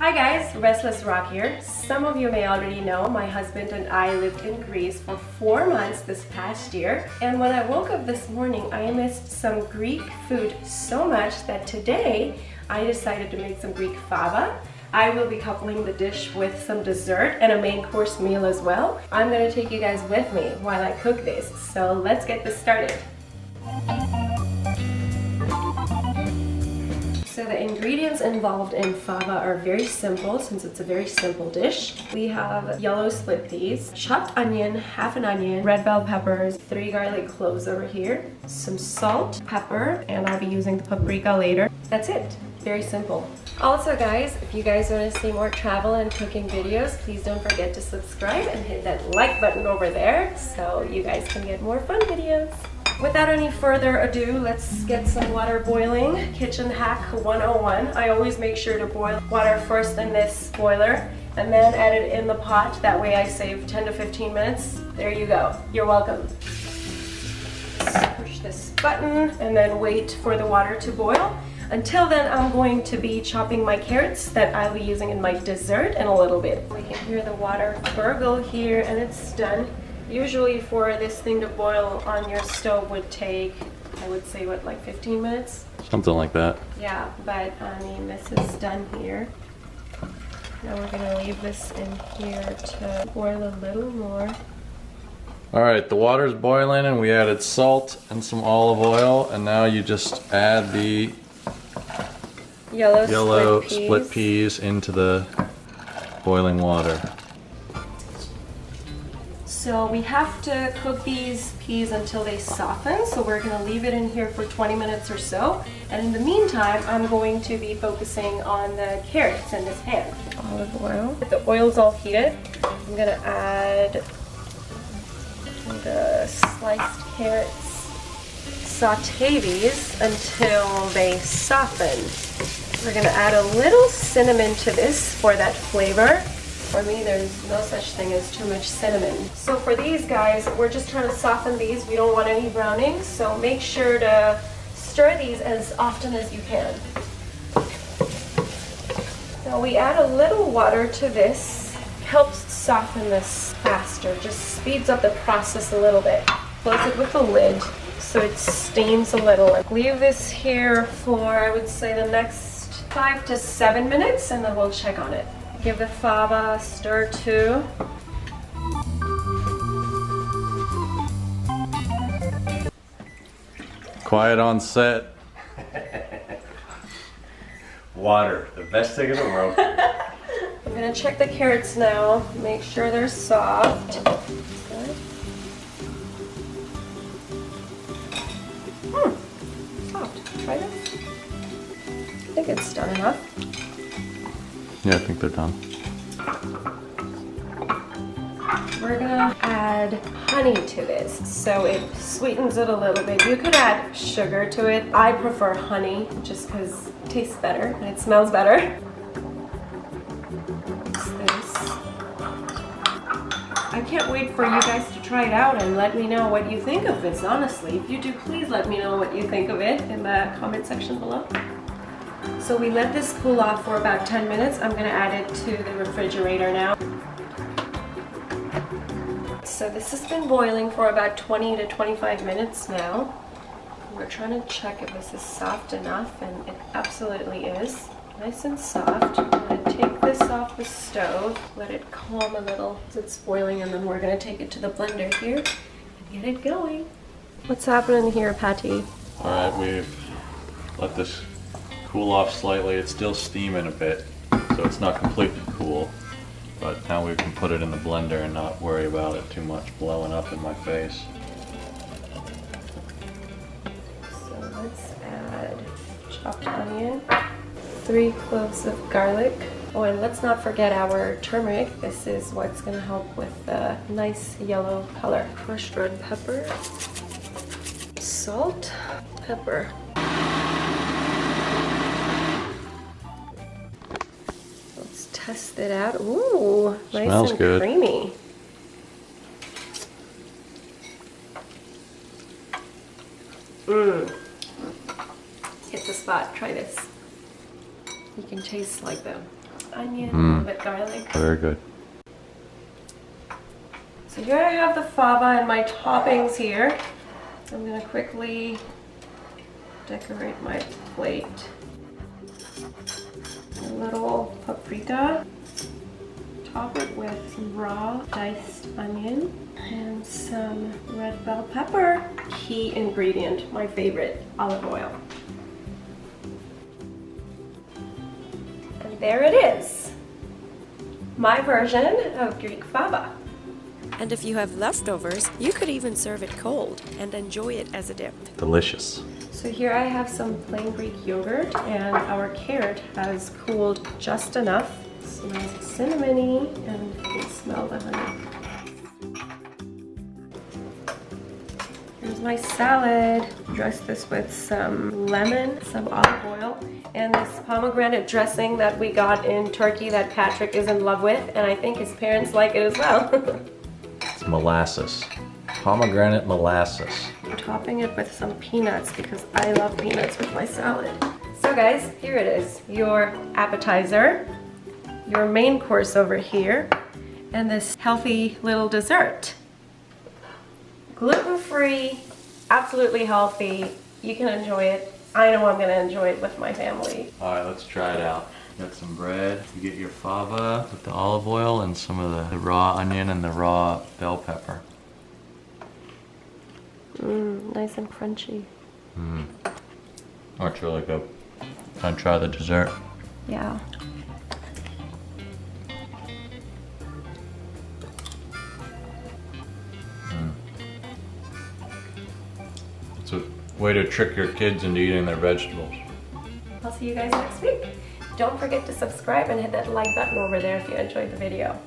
Hi guys, Restless Rock here. Some of you may already know my husband and I lived in Greece for 4 months this past year, and when I woke up this morning I missed some Greek food so much that today I decided to make some Greek fava. I will be coupling the dish with some dessert and a main course meal as well. I'm going to take you guys with me while I cook this, so let's get this started. So the ingredients involved in fava are very simple since it's a very simple dish. We have yellow split peas, chopped onion, half an onion, red bell peppers, 3 garlic cloves over here, some salt, pepper, and I'll be using the paprika later. That's it. Very simple. Also guys, if you guys want to see more travel and cooking videos, please don't forget to subscribe and hit that like button over there so you guys can get more fun videos. Without any further ado, let's get some water boiling. Kitchen hack 101. I always make sure to boil water first in this boiler and then add it in the pot. That way I save 10 to 15 minutes. There you go. You're welcome. Push this button and then wait for the water to boil. Until then, I'm going to be chopping my carrots that I'll be using in my dessert in a little bit. We can hear the water gurgle here and it's done. Usually for this thing to boil on your stove would take, I would say, what, like 15 minutes? Something like that. Yeah, but I mean, this is done here. Now we're gonna leave this in here to boil a little more. Alright, the water's boiling and we added salt and some olive oil, and now you just add the yellow split peas into the boiling water. So we have to cook these peas until they soften, so we're going to leave it in here for 20 minutes or so. And in the meantime, I'm going to be focusing on the carrots in this pan. Olive oil. If the oil's all heated, I'm going to add the sliced carrots. Saute these until they soften. We're going to add a little cinnamon to this for that flavor. For me, there's no such thing as too much cinnamon. So for these guys, we're just trying to soften these. We don't want any browning, so make sure to stir these as often as you can. Now we add a little water to this. Helps soften this faster, just speeds up the process a little bit. Close it with a lid so it steams a little. Leave this here for, I would say, the next 5 to 7 minutes, and then we'll check on it. Give the fava a stir too. Quiet on set. Water, the best thing in the world. I'm gonna check the carrots now, make sure they're soft. Soft. Try this. I think it's done enough. Yeah, I think they're done. We're gonna add honey to this, so it sweetens it a little bit. You could add sugar to it. I prefer honey just because it tastes better and it smells better. What's this? I can't wait for you guys to try it out and let me know what you think of this, honestly. If you do, please let me know what you think of it in the comment section below. So we let this cool off for about 10 minutes. I'm gonna add it to the refrigerator now. So this has been boiling for about 20 to 25 minutes now. We're trying to check if this is soft enough, and it absolutely is. Nice and soft. I'm gonna take this off the stove, let it calm a little as it's boiling, and then we're gonna take it to the blender here and get it going. What's happening here, Patty? Alright, we've let this cool off slightly. It's still steaming a bit, so it's not completely cool, but now we can put it in the blender and not worry about it too much blowing up in my face. So let's add chopped onion, 3 cloves of garlic. Oh, and let's not forget our turmeric. This is what's going to help with the nice yellow color. Crushed red pepper, salt, pepper. Test it out. Ooh, nice Smells and good. Creamy. Hit the spot. Try this. You can taste like the onion, a little bit garlic. Very good. So here I have the fava and my toppings here. I'm gonna quickly decorate my plate. A little paprika. Top it with some raw diced onion and some red bell pepper. Key ingredient, my favorite, olive oil. And there it is, my version of Greek fava. And if you have leftovers, you could even serve it cold and enjoy it as a dip. Delicious. So here I have some plain Greek yogurt, and our carrot has cooled just enough. It smells cinnamony, and you can smell the honey. Here's my salad. Dress this with some lemon, some olive oil, and this pomegranate dressing that we got in Turkey that Patrick is in love with, and I think his parents like it as well. It's molasses. Pomegranate molasses. I'm topping it with some peanuts because I love peanuts with my salad. So guys, here it is. Your appetizer, your main course over here, and this healthy little dessert. Gluten-free, absolutely healthy. You can enjoy it. I know I'm gonna enjoy it with my family. All right, let's try it out. Got some bread. You get your fava with the olive oil and some of the raw onion and the raw bell pepper. Nice and crunchy. That's really good. Wanna try the dessert? Yeah. It's a way to trick your kids into eating their vegetables. I'll see you guys next week. Don't forget to subscribe and hit that like button over there if you enjoyed the video.